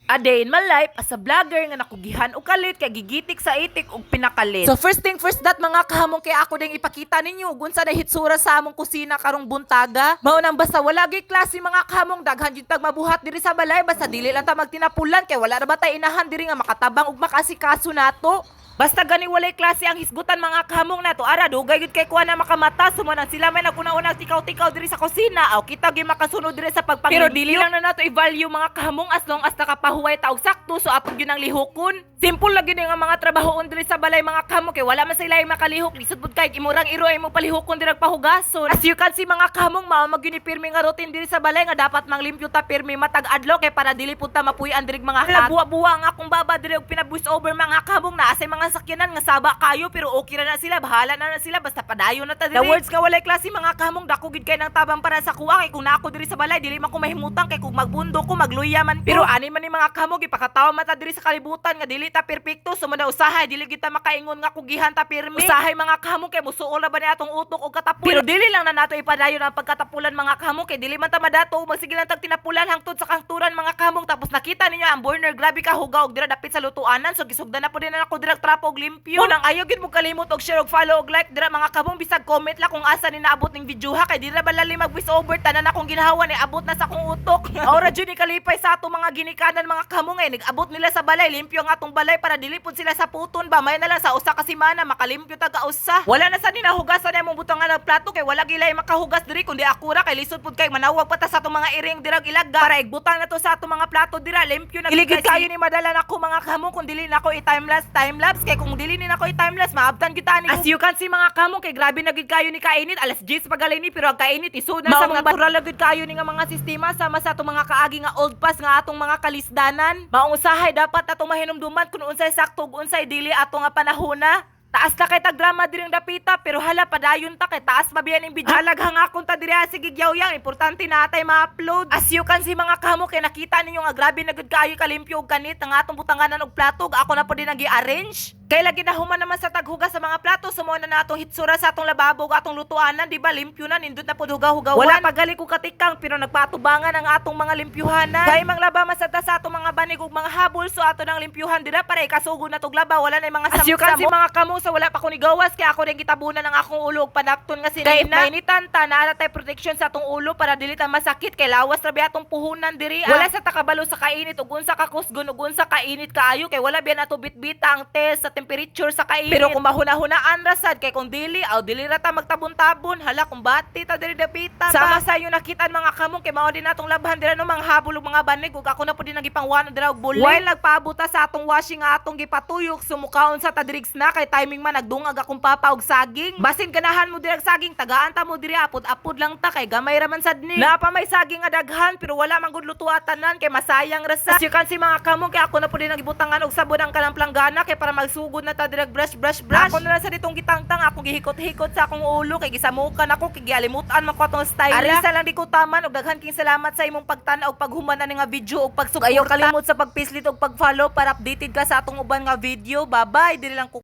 A day in my life as a vlogger nga nakugihan og kalit kay gigitik sa itik og pinakalit. So first thing first that mga kahamong kay ako ding ipakita ninyo ug unsa na hitsura sa among kusina karong buntaga. Mao nang basta wala gyud klase mga kahamong daghan gyud tag mabuhat diri sa balay basta dili lang ta magtinapulan kay wala ra ba tay inahan diri nga makatabang ug makasikaso nato. Basta gani walay klase ang hisgutan mga kahamong nato. Ara dugay gid kay kuha na makamata sumo nang sila may naguna-una tikaw-tikaw diri sa kusina. Aw kita gyud makasunod diri sa pagpangilimpyo. Pero dili lang na nato i-value mga kahamong as long as nakapahuway ta og sakto so ato gyud ang lihokon. Simple lang gyud nga mga trabahoon diri sa balay mga kahamong kay wala man sila makalihok lisod pud kay imurang iroy mo palihokon diri pahugason. As you can see mga kahamong mao magyunipirmi nga routine diri sa balay nga dapat manglimpyo ta pirmi matag adlaw kay para dili pud ta mapuy-an diri mga buwa-buwa nga akong baba diri og pina-voice over mga kahamong na asay mga sakyanan nga saba kayo pero okay ra na sila bahala na sila basta padayon na ta diri. The words nga walay klase mga kahamong dako gid kay nang tabang para sa kuha kay kung naako diri sa balay dili man ko mahimutang kay kung magbundo ko magluya man ko. Pero ani man ni mga kahamong ipakatawa mata diri sa kalibutan nga dili ta perpekto sumada usahay dili kita makaingon nga kugihan ta pirmi. Usahay mga kahamong kay musuol na ba ni atong utok og katapul. Pero dili lang na nato ipadayon ang pagkatapulan mga kahamong kay dili man ta madato magsige lang tag tinapulan hangtod sa kangturan mga kahamong tapos nakita ninyo ang burner grabe ka hugaw og dira dapit sa lutuanan so gisugdan na pud din ako dira trapo og limpyo. Unang ayo gid mo kalimot og share og follow og like dira mga kahamong bisag comment la kung asa ni naabot ning video ha kay dira balali mag voice over tanan akong ginhawa ni abot na sa akong utok. Ora jud ni kalipay sa atong mga ginikanan mga kahamong ay nag-abot nila sa balay limpyo ang atong balay para dili pud sila sa puton ba may na lang sa usa ka semana makalimpyo taga usa. Wala na sa ni nahugasan na imong butangan ng plato kay wala gilay makahugas diri kundi akura kay lisod pud kay manawag pa ta sa atong mga iring dirag ilaga para igbutang na to sa atong mga plato dira limpyo na iligid kayo ni madala nako mga kahamong kung dili nako i-time lapse kay kung dili ni nako i-time lapse maabtan kita ni. As you can see mga kahamong kay grabe na gid kayo ni kainit alas 10 pagalay ni pero ang kainit isud na sa mga natural na gid kayo ni nga mga sistema sama sa atong mga kaagi nga old pass nga atong mga kalisdanan. Maong usahay dapat atong mahinumduman kung unsay sakto ug unsay dili ato nga panahona. Taas na kay tag drama diri ang dapita pero hala padayon ta kay taas mabiyan ning video. Halag hangakon ta diri sige gyaw-yang importante na atay ma-upload. As you can see mga kahamong kay nakita ninyo nga grabe na gud kaayo kalimpyo og kanit ang atong butanganan og plato ako na pud din nag-i-arrange. Kay lagi na human naman sa taghugas sa mga plato sumo na natong hitsura sa atong lababo ug atong lutuanan di ba limpyo na nindot na pud hugaw-hugawan. Wala pagali ko katikang pero nagpatubangan ang atong mga limpyuhanan. Kay manglaba masada sa atong mga banig ug mga habol so ato nang limpyuhan dira para ikasugod na tog laba wala na mga samsam. As you can see mga kamo sa wala pa ko ni gawas kaya ako rin gitabunan ng akong ulo ug panapton nga sinay na. Mainitan ta na tay protection sa atong ulo para dili ta masakit kay lawas ra biya atong puhunan diri. Wala sa takabalo sa kainit ug unsa ka kusgon ug unsa kainit kaayo kay wala biya nato bitbita ang test sa temperature sa kainit. Pero kung mahuna-hunaan ra sad kay kung dili dili ra ta magtabon-tabon hala kung bati ta diri dapita. Sama sa inyo nakitaan mga kamong kay mao din natong labhan dira no mga habol ug mga banig ug ako na pud din nagipangwan dira og bulay. While nagpaabot ta sa atong washing nga atong gipatuyok sumukaon sa tadirigs na kay timing man nagdungag akong papa og saging. Basin ganahan mo dirag saging tagaan ta mo diri apod-apod lang ta kay gamay ra man sad ni. Napa may saging nga daghan pero wala man gud lutuan tanan kay masayang ra sa. As you can see mga kamong kay ako na pud din nagibutangan og sabon ang kanang planggana kay para magsugod na ta dirag brush. Ako na lang sa ditong gitangtang akong gihikot-hikot sa akong ulo kay gisamukan ako kay gialimutan man ko atong style. Arisa lang di ko taman og daghan king salamat sa imong pagtan-aw og paghuman na nga video og pagsuporta. Ayaw kalimot sa pagpislit og pag-follow para updated ka sa atong uban nga video. Bye-bye. Dili lang ko